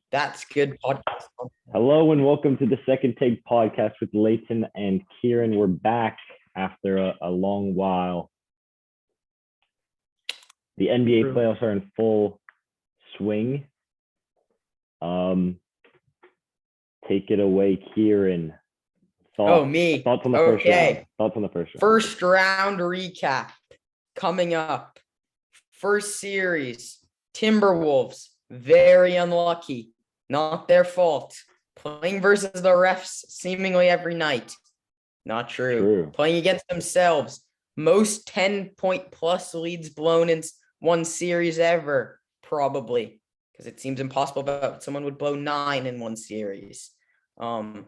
That's good podcast. Hello and welcome to the Second Take podcast with Leighton and Kieran. We're back after a long while. The NBA playoffs are in full swing. Take it away, Kieran. Me. Thoughts on the first round. Thoughts on the first round. First round recap coming up. First series, Timberwolves, very unlucky. Not their fault. Playing versus the refs seemingly every night. Not true. Playing against themselves. Most 10-point plus leads blown in one series ever, probably. Because it seems impossible that someone would blow 9 in one series. A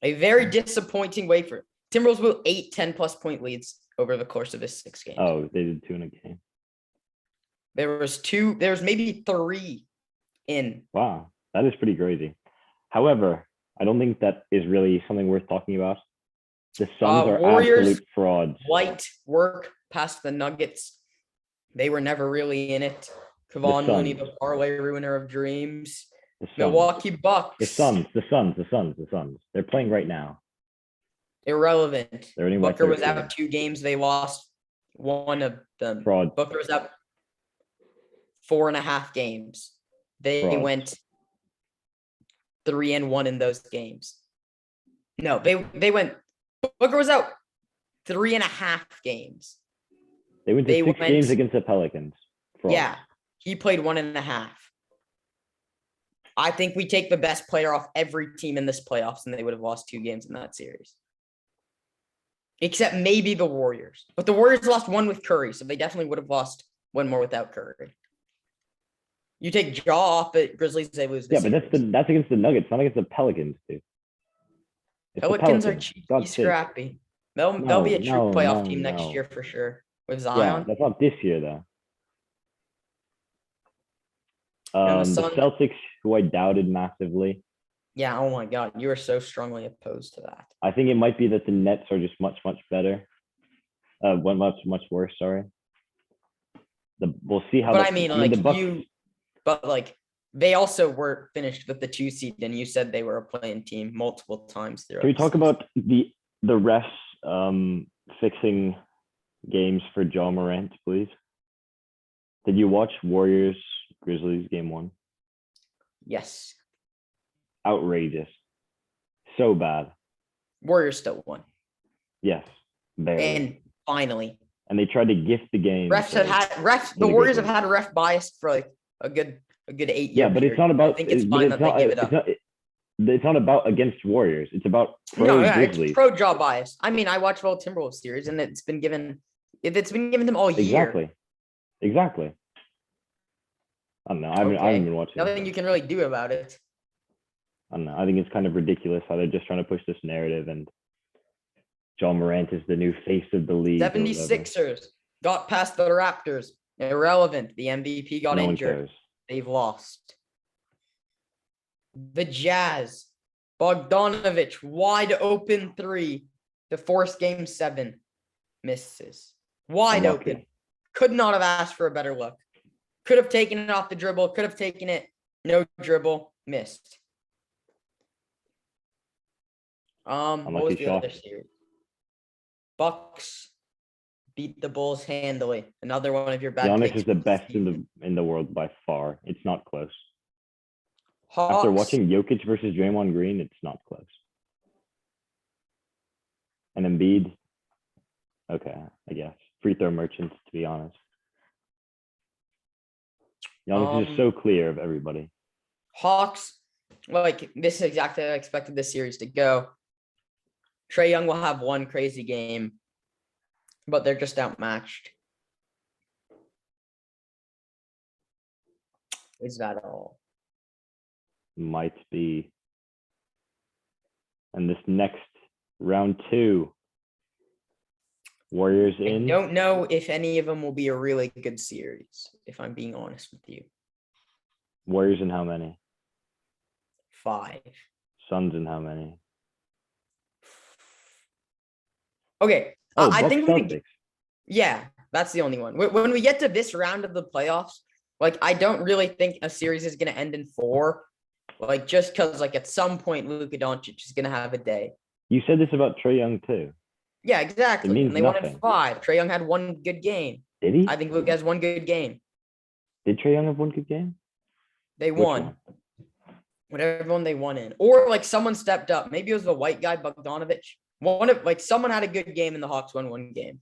very disappointing way for Timberwolves blew 8 10-plus point leads over the course of this 6 games. Oh, they did 2 in a game. There was maybe 3 in. Wow, that is pretty crazy. However, I don't think that is really something worth talking about. The Suns are Warriors, absolute frauds. Light work past the Nuggets. They were never really in it. Kevon Looney, the parlay ruiner of dreams. Milwaukee Bucks. The Suns. They're playing right now. Irrelevant. Booker was out 2 games. They lost one of them. Fraud. Booker was out 4.5 games. They went 3-1 in those games. No, they went. Booker was out 3.5 games. They went to 6 games against the Pelicans. Fraud. Yeah, he played 1.5. I think we take the best player off every team in this playoffs, and they would have lost 2 games in that series. Except maybe the Warriors. But the Warriors lost 1 with Curry, so they definitely would have lost 1 more without Curry. You take Jaw off, but Grizzlies, they lose. Yeah, but that's against the Nuggets, not against the Pelicans, dude. Pelicans are cheeky, scrappy. They'll be a true playoff team next year for sure with Zion. Yeah, that's not this year though. The Celtics, who I doubted massively. Yeah, oh my God, you are so strongly opposed to that. I think it might be that the Nets are just much better. Much worse. Sorry. We'll see how. They also were finished with the 2 seed, and you said they were a playing team multiple times throughout. Can we talk about the refs fixing games for Ja Morant, please? Did you watch Warriors Grizzlies game 1? Yes. Outrageous. So bad. Warriors still won. Yes. Barely. And finally. And they tried to gift the game. The Warriors have had a ref bias for like a good 8 years. Yeah, but it's not about. I think it's fine that they give it up. It's not about against Warriors. It's about Grizzlies. It's pro jaw bias. I mean, I watch all Timberwolves series, and it's been given them all year. Exactly. I don't know. I haven't been watching. Nothing you can really do about it. I don't know. I think it's kind of ridiculous how they're just trying to push this narrative, and Ja Morant is the new face of the league. 76ers got past the Raptors. Irrelevant. The MVP got injured. They've lost. The Jazz. Bogdanovich, wide open 3 to force game 7. Misses. Wide open. Could not have asked for a better look. Could have taken it off the dribble. Could have taken it. No dribble. Missed. What was the other series? Bucks beat the Bulls handily. Another one of your bad Giannis is the best in the world by far. It's not close. Hawks. After watching Jokic versus Draymond Green, it's not close. And Embiid, okay, I guess. Free throw merchants, to be honest. Giannis is just so clear of everybody. Hawks, this is exactly how I expected this series to go. Trae Young will have 1 crazy game, but they're just outmatched. Is that all? Might be. And this next round 2, Warriors in. I don't know if any of them will be a really good series, if I'm being honest with you. Warriors in how many? 5. Suns in how many? Okay. I think Celtics. yeah, that's the only one. When we get to this round of the playoffs, Like, I don't really think a series is going to end in 4. Like, just because, like, at some point, Luka Doncic is going to have a day. You said this about Trae Young too. Yeah, exactly. means And they won in nothing. 5. Trae Young had one good game. Did he? I think Luka has one good game. Did Trae Young have one good game? They Which won. one? Whatever one they won in. Or, like, someone stepped up. Maybe it was the white guy, Bogdanovich. Someone had a good game and the Hawks won one game.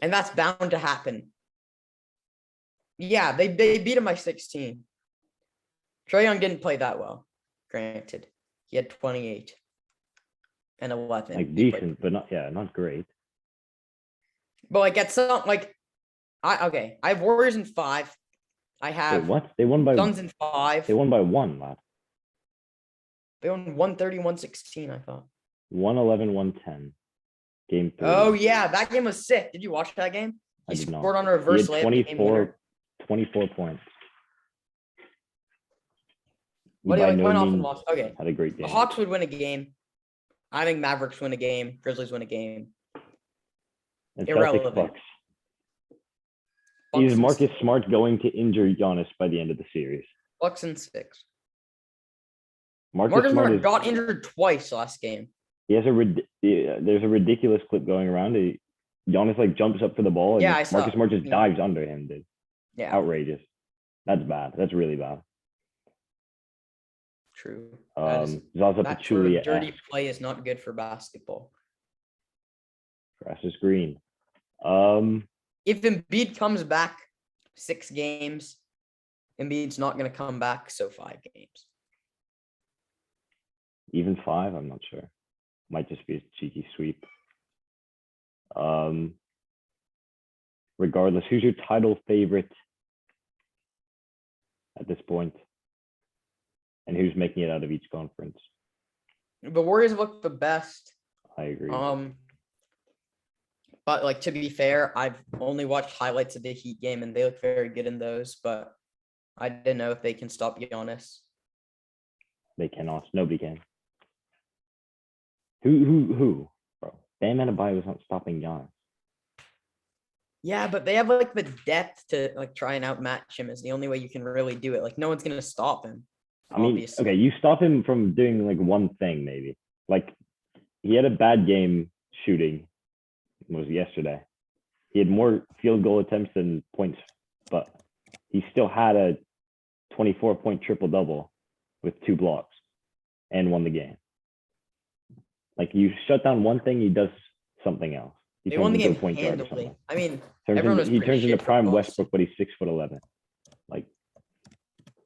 And that's bound to happen. Yeah, they beat him by 16. Trae Young didn't play that well, granted. He had 28 and 11. Like decent, but not great. But like at some I have Warriors in 5. I Wait, have what? They won by Suns in 5. They won by 1, lad. They won 130, 116, I thought. 111, 110. Game 3. Oh yeah, that game was sick. Did you watch that game? I He did not. scored on a He reverse had layup. Game winner. 24 points. What do By you like? no Went off and means lost. Okay. had a great The game. Hawks would win a game. I think Mavericks win a game. Grizzlies win a game. And Irrelevant. Celtics Bucks. Bucks Is and Marcus six. Smart going to injure Giannis by the end of the series? Bucks in 6. Marcus Marcus Smart Smart got injured twice last game. He has there's a ridiculous clip going around. Giannis like jumps up for the ball and Yeah, I saw Marcus it. Smart just Yeah. dives under him, dude. Yeah, Outrageous. That's bad. That's really bad. true. That There's also sort of Pachulia dirty play is not good for basketball. Grass is green. If Embiid comes back 6 games, Embiid's not going to come back, so 5 games. Even 5, I'm not sure. Might just be a cheeky sweep. Regardless, who's your title favorite at this point? And who's making it out of each conference? The Warriors look the best. I agree. But like to be fair, I've only watched highlights of the Heat game and they look very good in those, but I didn't know if they can stop Giannis. They cannot. Nobody can. Who? Bro, Bam Adebayo is not stopping Giannis. Yeah, but they have like the depth to like try and outmatch him is the only way you can really do it. Like no one's gonna stop him. I mean, Obviously. okay, you stop him from doing like one thing, maybe. Like he had a bad game shooting. It was yesterday. He had more field goal attempts than points, but he still had a 24-point triple-double with 2 blocks and won the game. Like you shut down one thing, he does something else. He They turns won the into a game point guard or handily. something. I mean, He everyone was turns pretty into shit for prime Boston. Westbrook, but he's 6'11". Like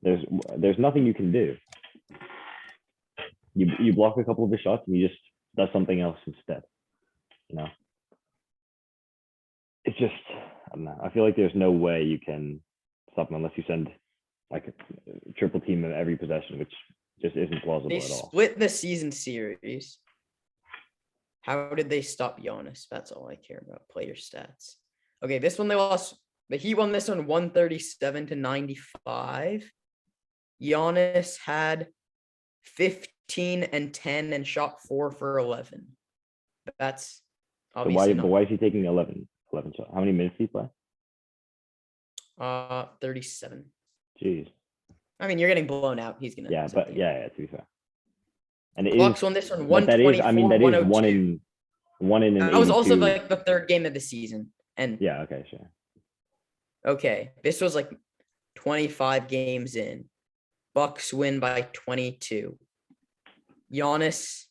there's nothing you can do. You block a couple of his shots and he just does something else instead. You know, it's just I don't know. I feel like there's no way you can stop him unless you send like a triple team in every possession, which just isn't plausible They at all. split the season series. How did they stop Giannis? That's all I care about. Player stats. Okay, this one they lost. The Heat won this one 137-95. Giannis had 15 and 10 and shot 4 for 11. That's So obviously why is he taking 11 shots? How many minutes did he play? 37. Jeez. I mean, you're getting blown out. He's gonna. Yeah, but yeah, to be fair. And it Bucks is, won this one but that is, 124. I mean, that is 102. one in an That was also 82. like the 3rd game of the season. And Yeah, okay, sure. okay, this was like 25 games in. Bucks win by 22. Giannis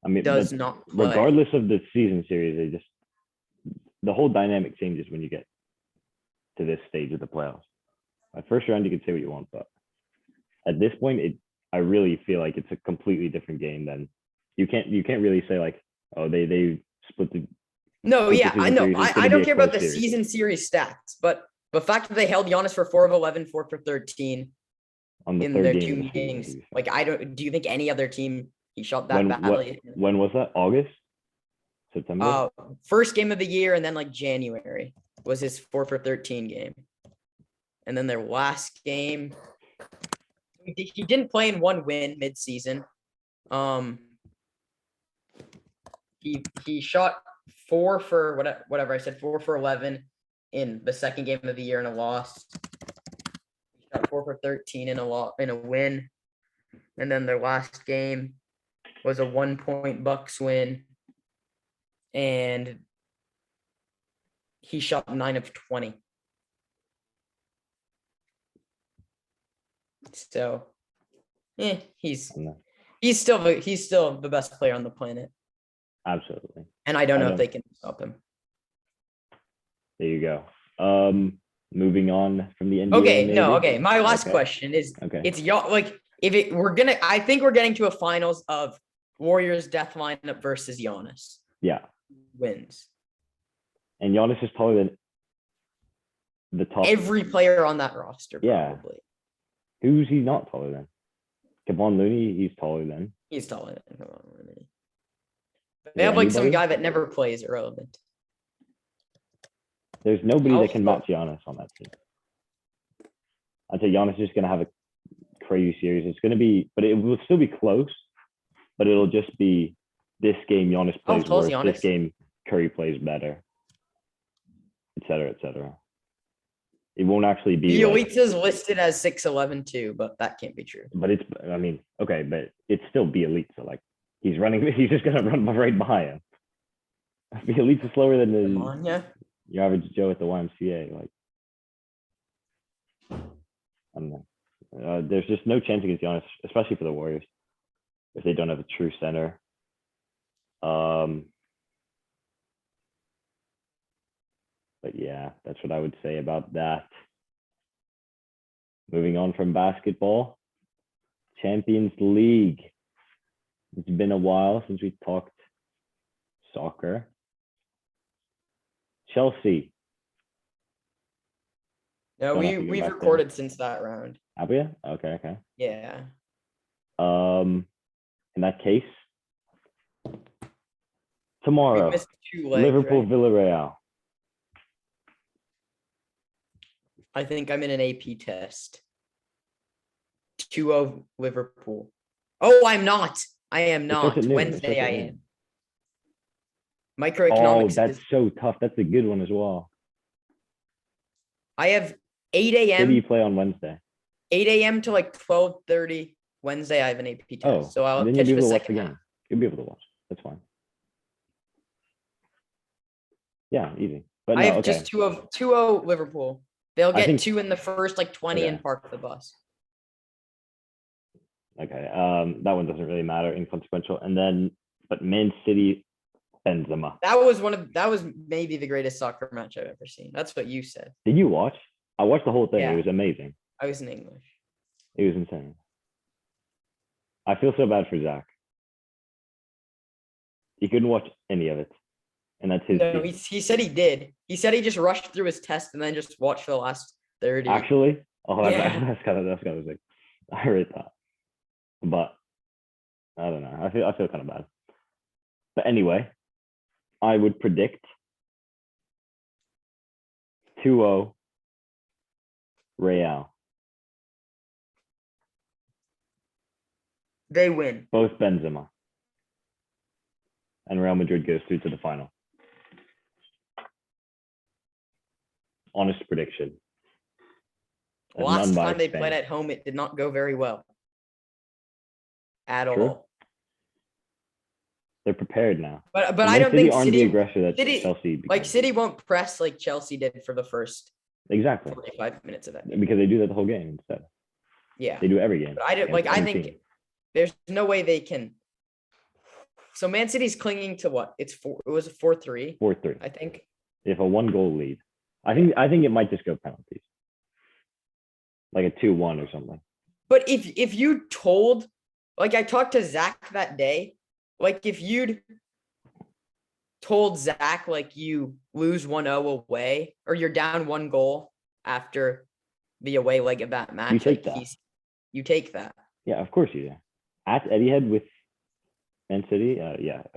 I mean, does but not play. regardless of the season series, the whole dynamic changes when you get to this stage of the playoffs. At first round, you can say what you want, but at this point, I really feel like it's a completely different game than you can't really say like, oh, they split the. No, split the yeah, I season know. series. It's I gonna don't be a care about close the series. season series stats, but the fact that they held Giannis for 4 of 11, 4 for 13 On the in third their game 2 of the season, meetings. to be fair. Like, do you think any other team he shot that badly? When was that? August? September? First game of the year, and then like January was his 4 for 13 game. And then their last game, he didn't play in 1 win mid-season. He shot 4 for whatever I said, 4 for 11 in the second game of the year in a loss. He shot 4 for 13 in a win. And then their last game was a 1-point Bucks win. And he shot 9 of 20. So, he's still the best player on the planet. Absolutely. And I don't know if they can stop him. There you go. Moving on from the NBA. Okay. My last question is, it's y'all like I think we're getting to a finals of Warriors death lineup versus Giannis. Yeah. Wins. And Giannis is taller than the top. Every player on that roster, probably. Yeah. Who's he not taller than? Kevon Looney, he's taller than. He's taller than Kevon Looney. They have like some guy that never plays irrelevant. There's nobody that can match Giannis on that team. I'd say Giannis is just going to have a crazy series. It's going to be, but it will still be close, but it'll just be this game Giannis plays worse, this game Curry plays better, et cetera, et cetera. It won't actually be. Bielitsa is listed as 6'11" too, but that can't be true. But it's, I mean, okay, but it's still Bielitsa. Like he's just going to run right by him. Bielitsa slower than your average Joe at the YMCA. Like, I don't know. There's just no chance against Giannis, especially for the Warriors, if they don't have a true center. But yeah, that's what I would say about that. Moving on from basketball, Champions League. It's been a while since we talked soccer. Chelsea. No, we've recorded since that round. Have we? Okay. Yeah. In that case, tomorrow, Liverpool, right? Villarreal. I think I'm in an AP test. 2-0 Liverpool. Oh, I'm not. I am not. Wednesday I am. Microeconomics. Oh, that's so tough. That's a good one as well. I have 8 a.m. Who do you play on Wednesday? 8 a.m. to like 12:30 Wednesday. I have an AP test. So I'll catch the second half. You'll be able to watch. That's fine. Yeah, easy. But I have just 2-0 Liverpool. They'll get 2 in the first like 20 and park the bus. Okay. That one doesn't really matter, inconsequential. And then, but Man City, Benzema. That was maybe the greatest soccer match I've ever seen. That's what you said. Did you watch? I watched the whole thing. Yeah. It was amazing. I was in English. It was insane. I feel so bad for Zach. He couldn't watch any of it. And that's his. No, he said he did. He said he just rushed through his test and then just watched the last 30. Actually? Oh, yeah. that's kind of sick. I read that. But I don't know. I feel kind of bad. But anyway, I would predict 2-0 Real. They win. Both Benzema. And Real Madrid goes through to the final. Honest prediction. Last time they played at home, it did not go very well. At all. They're prepared now. But I don't think City the aggressor that Chelsea became. Like City won't press like Chelsea did for the first 45 minutes of that game. Because they do that the whole game instead. Yeah. They do every game. But I think there's no way they can. So Man City's clinging to what? It was a 4-3. 4-3. I think. If a 1-goal lead. I think it might just go penalties. Like a 2-1 or something. But if you told, like I talked to Zach that day, like if you'd told Zach like you lose 1-0 away or you're down 1 goal after the away leg of that match, you take that. Yeah, of course you do. At Etihad with Man City,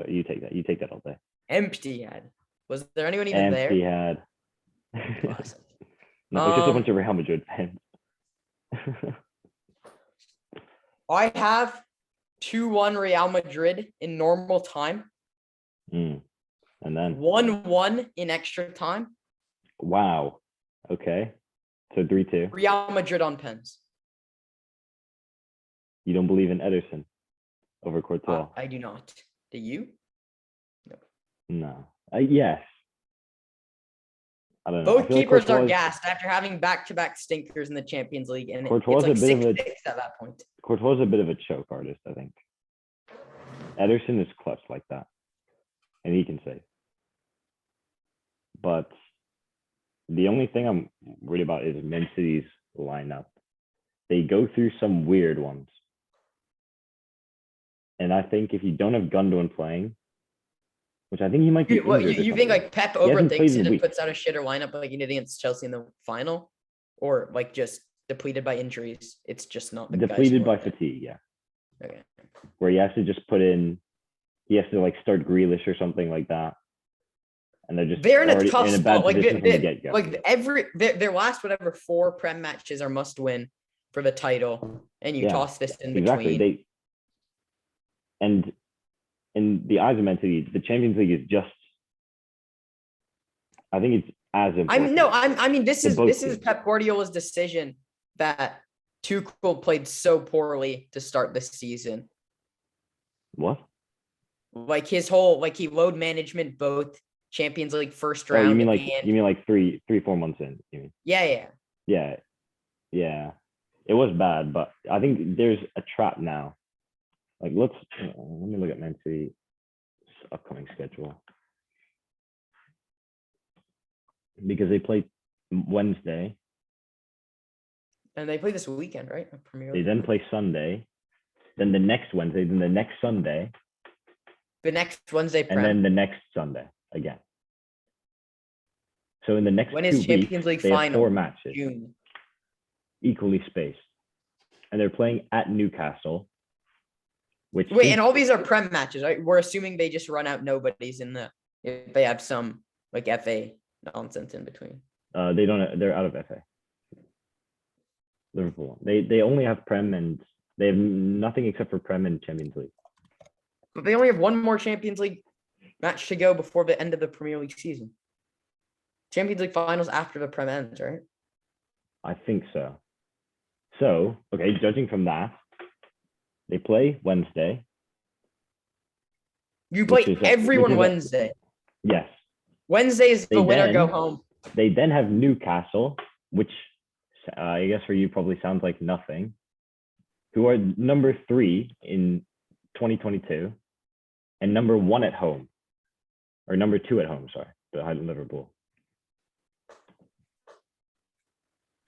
you take that. You take that all day. Empty head. Was there anyone even there? Empty head. Awesome. No, it's just a bunch of Real Madrid fans. I have 2-1 Real Madrid in normal time. And then 1-1 in extra time. Wow. Okay. So 3-2. Real Madrid on pens. You don't believe in Ederson over Courtois? I do not. Do you? No. Yes. I don't know. I Both feel like keepers are Courtois, gassed after having back-to-back stinkers in the Champions League, and Courtois it's like a bit of a 6-6 at that point. Courtois is a bit of a choke artist, I think. Ederson is clutch like that, and he can save. But the only thing I'm worried about is Man City's lineup. They go through some weird ones, and I think if you don't have Gundogan playing, which I think he might be What, injured. you think like Pep hasn't played overthinks in it and weeks. puts out a shitter lineup like he did against Chelsea in the final, or like just depleted by injuries? It's just not the Depleted by guys who are fatigue, yeah. there. Okay. Where he has to just put in, he has to like start Grealish or something like that, and They're in a already tough in a bad spot. Like position from the get-go. like their last whatever 4 Prem matches are must win for the title, and you toss this in Exactly. between. And in the eyes of Man City, the Champions League is just, I think it's as important. I mean this is teams. Pep Guardiola's decision that Tuchel played so poorly to start this season. What? Like his whole he load management both Champions League first round. Oh, you mean like 3-4 months in? You mean? Yeah. Yeah. It was bad, but I think there's a trap now. Like let me look at Man City's upcoming schedule, because they play Wednesday. And they play this weekend, right? They then play Sunday, then the next Wednesday, then the next Sunday, the next Wednesday, and then the next Sunday again. So in the next when 2 is weeks, Champions League they final? have 4 matches, June. equally spaced, and they're playing at Newcastle. And all these are Prem matches, right? We're assuming they just run out nobodies if they have some like FA nonsense in between. They don't. They're out of FA. Liverpool. They only have Prem, and they have nothing except for Prem and Champions League. But they only have one more Champions League match to go before the end of the Premier League season. Champions League finals after the Prem ends, right? I think so. So, okay, judging from that, they play Wednesday. You play everyone Wednesday. Yes. Wednesday is the winner go home. They then have Newcastle, which I guess for you probably sounds like nothing, who are number 3 in 2022 and number 1 at home, or number 2 at home, sorry, behind Liverpool.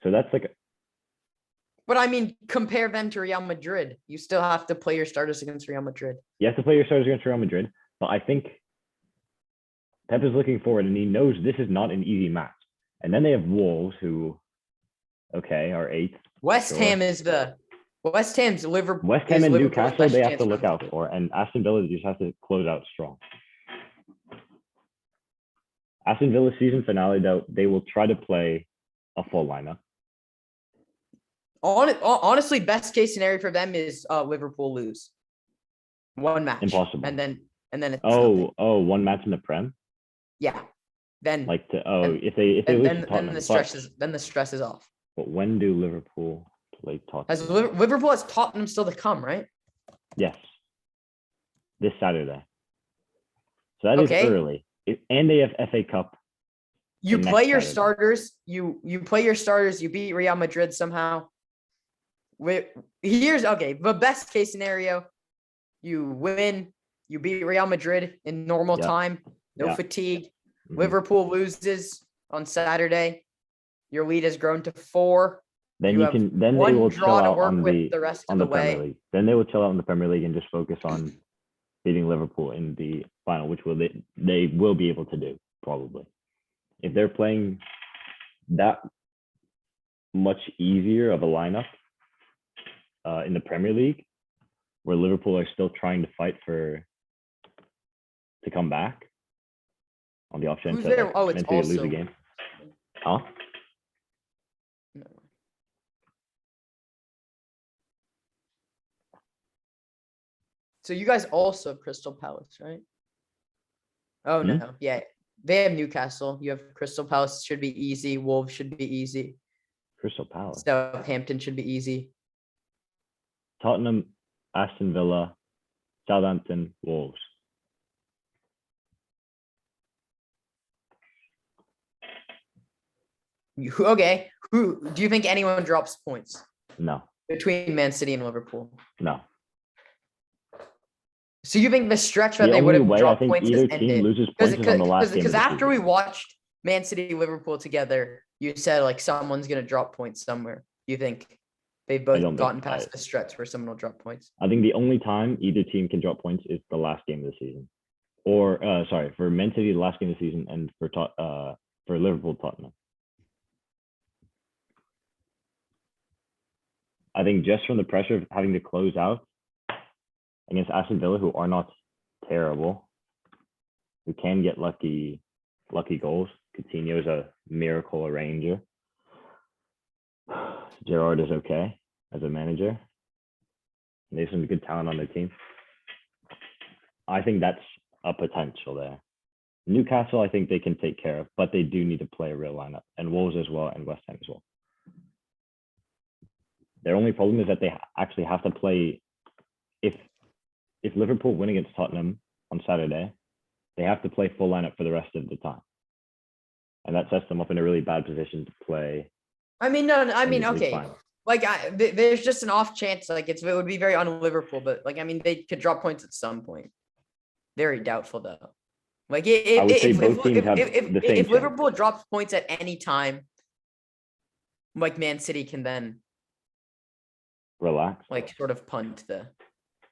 So that's like. But I mean, compare them to Real Madrid. You still have to play your starters against Real Madrid. You have to play your starters against Real Madrid, but I think Pep is looking forward, and he knows this is not an easy match. And then they have Wolves, who, are 8th. West Ham's Liverpool. West Ham and Newcastle, they have to look out for, and Aston Villa just has to close out strong. Aston Villa's season finale, though, they will try to play a full lineup. Honestly, best case scenario for them is Liverpool lose 1 match. Impossible. And then it's one match in the Prem. Yeah. Then if they lose to Tottenham, then the stress is off. But when do Liverpool play Tottenham? Liverpool has Tottenham still to come, right? Yes. This Saturday. So that is early. And they have FA Cup. You play your starters. You play your starters. You beat Real Madrid somehow. The best case scenario, you win. You beat Real Madrid in normal time. No fatigue. Mm-hmm. Liverpool loses on Saturday. Your lead has grown to 4. Then they will chill out on the rest of the Premier League. Then they will chill out in the Premier League and just focus on beating Liverpool in the final, which they will be able to do probably. If they're playing that much easier of a lineup in the Premier League, where Liverpool are still trying to fight to come back on the off chance that they lose a game. Huh? No. So you guys also have Crystal Palace, right? Oh no, yeah. they have Newcastle. You have Crystal Palace should be easy. Wolves should be easy. Crystal Palace, Southampton should be easy. Tottenham, Aston Villa, Southampton, Wolves. Okay. Who do you think anyone drops points No, between Man City and Liverpool? no. So you think the stretch that The they would only have way I dropped think points has either team ended? loses points is on the last game of Because the after we season. watched Man City Liverpool together, you said like someone's gonna drop points somewhere. You think they've both don't think gotten so. past the stretch where someone will drop points? I think the only time either team can drop points is the last game of the season. Or sorry, for Man City, the last game of the season, and for Liverpool, Tottenham. I think just from the pressure of having to close out against Aston Villa, who are not terrible, who can get lucky goals. Coutinho is a miracle arranger. Gerrard is okay as a manager. They have some good talent on their team. I think that's a potential there. Newcastle, I think they can take care of, but they do need to play a real lineup, and Wolves as well, and West Ham as well. Their only problem is that they actually have to play. If Liverpool win against Tottenham on Saturday, they have to play full lineup for the rest of the time, and that sets them up in a really bad position to play. I mean, no, I in mean, the league okay. final. Like there's just an off chance, like it would be very un-Liverpool, but like I mean, they could drop points at some point. Very doubtful though. Like I would say both teams have the same if chance. Liverpool drops points at any time, like Man City can then Relax. like sort of punt the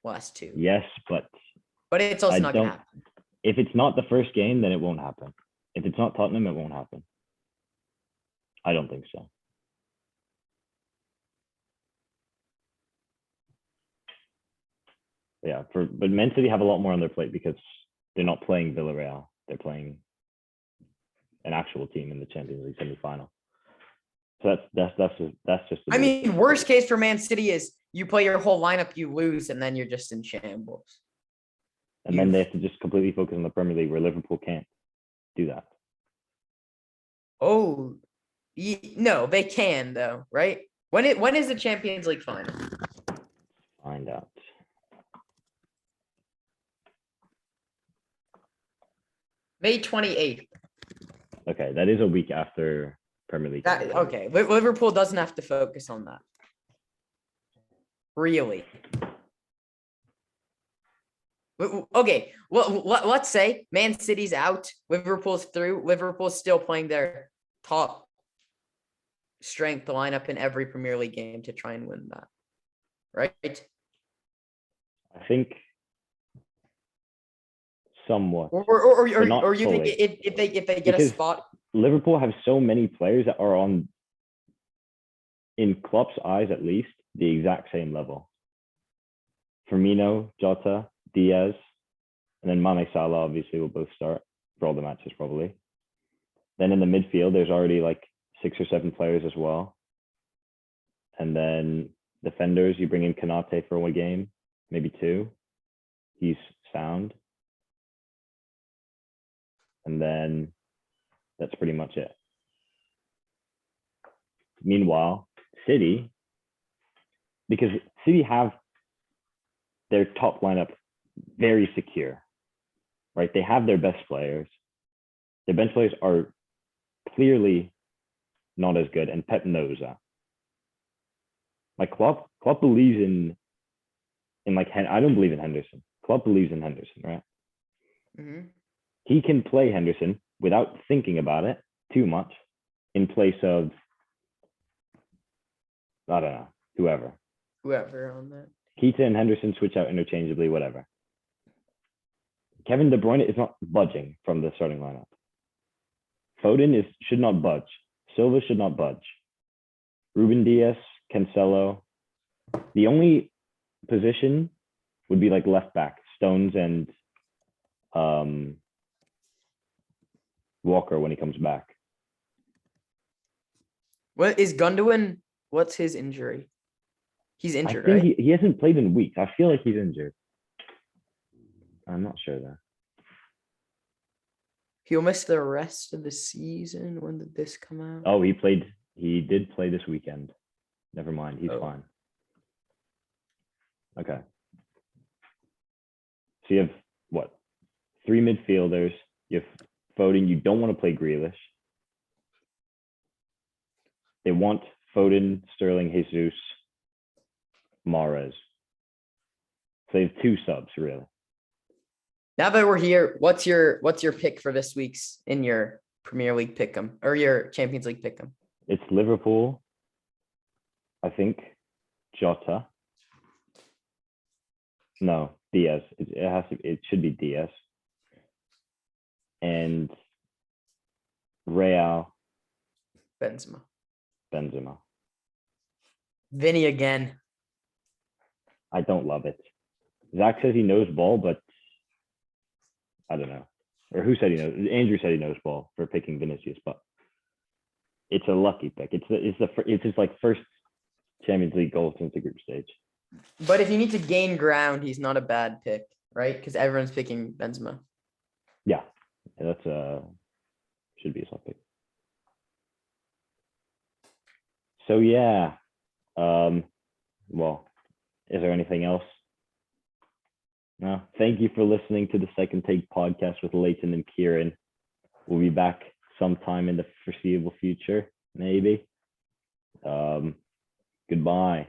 last two. Yes, but it's also not gonna happen. If it's not the first game, then it won't happen. If it's not Tottenham, it won't happen. I don't think so. Yeah, but Man City have a lot more on their plate because they're not playing Villarreal. They're playing an actual team in the Champions League semi-final. So that's just. I mean, worst case for Man City is you play your whole lineup, you lose, and then you're just in shambles. And then they have to just completely focus on the Premier League, where Liverpool can't do that. Oh, no, they can though, right? When is the Champions League final? Find out. May 28th. Okay, that is a week after Premier League. Okay, Liverpool doesn't have to focus on that. Really? Okay, well, let's say Man City's out, Liverpool's through, Liverpool's still playing their top strength lineup in every Premier League game to try and win that, right? I think somewhat. Or you think fully. if they get a spot? Liverpool have so many players that are on, in Klopp's eyes at least, the exact same level. Firmino, Jota, Diaz, and then Mane, Salah obviously will both start for all the matches probably. Then in the midfield, there's already like 6 or 7 players as well. And then defenders, you bring in Konate for one game, maybe 2. He's sound. And then that's pretty much it. Meanwhile, City, because City have their top lineup very secure, right? They have their best players. Their bench players are clearly not as good, and Pep knows that. Like Klopp believes in like, I don't believe in Henderson. Klopp believes in Henderson, right? Mm-hmm. He can play Henderson without thinking about it too much in place of, I don't know, whoever on that. Keita and Henderson switch out interchangeably, whatever. Kevin De Bruyne is not budging from the starting lineup. Foden should not budge. Silva should not budge. Ruben Diaz, Cancelo. The only position would be like left back, Stones and Walker when he comes back. What is Gundogan? What's his injury? He's injured, I think right? he hasn't played in weeks. I feel like he's injured. I'm not sure though. He'll miss the rest of the season. When did this come out? Oh, he played. He did play this weekend. Never mind. He's Oh. fine. Okay. So you have what? 3 midfielders. You have Foden. You don't want to play Grealish. They want Foden, Sterling, Jesus, Mahrez. So they have 2 subs, really. Now that we're here, what's your pick for this week's in your Premier League pick'em or your Champions League pick'em? It's Liverpool. I think Jota. No, Diaz. It has to. It should be Diaz. And Real, Benzema. Vinny again. I don't love it. Zach says he knows ball, but I don't know. Or who said he knows? Andrew said he knows ball for picking Vinicius, but it's a lucky pick. It's his like first Champions League goal since the group stage. But if you need to gain ground, he's not a bad pick, right? Because everyone's picking Benzema. Yeah, that's should be a soft pick. So yeah, well, is there anything else? No. Thank you for listening to the Second Take podcast with Leighton and Kieran. We'll be back sometime in the foreseeable future, maybe. Goodbye.